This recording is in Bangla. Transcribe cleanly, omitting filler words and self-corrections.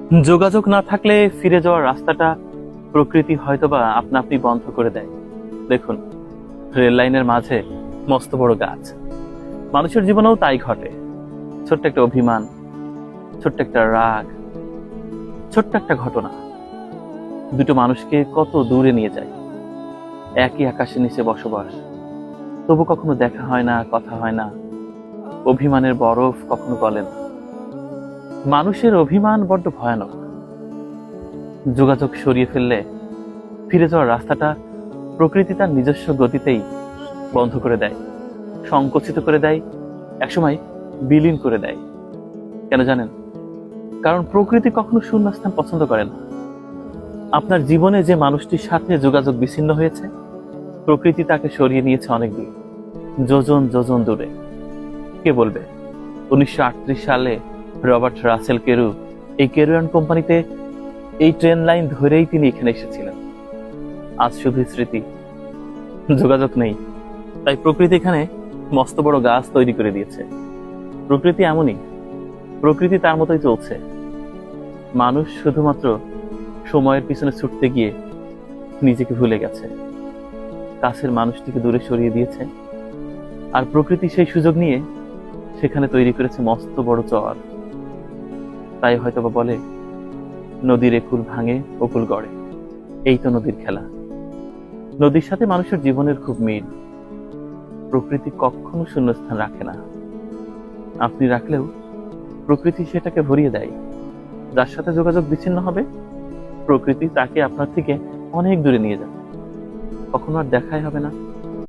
যোগাযোগ না থাকলে ফিরে যাওয়ার রাস্তাটা প্রকৃতি হয়তোবা আপনা আপনি বন্ধ করে দেয়। দেখুন, রেল লাইনের মাঝে মস্ত বড় গাছ। মানুষের জীবনেও তাই ঘটে। ছোট্ট একটা অভিমান, ছোট্ট একটা রাগ, ছোট্ট একটা ঘটনা দুটো মানুষকে কত দূরে নিয়ে যায়। একই আকাশের নিচে বসবাস, তবু কখনো দেখা হয় না, কথা হয় না। অভিমানের বরফ কখনো গলে না। মানুষের অভিমান বড্ড ভয়ানক। যোগাযোগ সরিয়ে ফেললে ফিরে যাওয়ার রাস্তাটা প্রকৃতি তার নিজস্ব গতিতেই বন্ধ করে দেয়, সংকুচিত করে দেয়, একসময় বিলীন করে দেয়। কেন জানেন? কারণ প্রকৃতি কখনো শূন্যস্থান পছন্দ করে না। আপনার জীবনে যে মানুষটির সাথে যোগাযোগ বিচ্ছিন্ন হয়েছে, প্রকৃতি তাকে সরিয়ে নিয়েছে অনেক দূর, যোজন যোজন দূরে। কে বলবে 1938 সালে রবার্ট রাসেল কেরু এই কেরুয়ান কোম্পানিতে এই ট্রেন লাইন ধরেই তিনি এখানে এসেছিলেন। আজ শুধু স্মৃতি, যোগাযোগ নেই। তাই প্রকৃতি এখানে মস্ত বড় গাছ তৈরি করে দিয়েছে। প্রকৃতি এমনই, প্রকৃতি তার মতোই চলছে। মানুষ শুধুমাত্র সময়ের পিছনে ছুটতে গিয়ে নিজেকে ভুলে গেছে, কাছের মানুষটিকে দূরে সরিয়ে দিয়েছে। আর প্রকৃতি সেই সুযোগ নিয়ে সেখানে তৈরি করেছে মস্ত বড় চর। তাই হয়তোবা বলে, নদীর একুল ভাঙে ওকুল গড়ে। এই তো নদীর খেলা। নদীর সাথে মানুষের জীবনের খুব মিল। প্রকৃতি কখনো শূন্যস্থান রাখে না। আপনি রাখলেও প্রকৃতি সেটাকে ভরিয়ে দেয়। যার সাথে যোগাযোগ বিচ্ছিন্ন হবে, প্রকৃতি তাকে আপনার থেকে অনেক দূরে নিয়ে যাবে। কখনো আর দেখাই হবে না।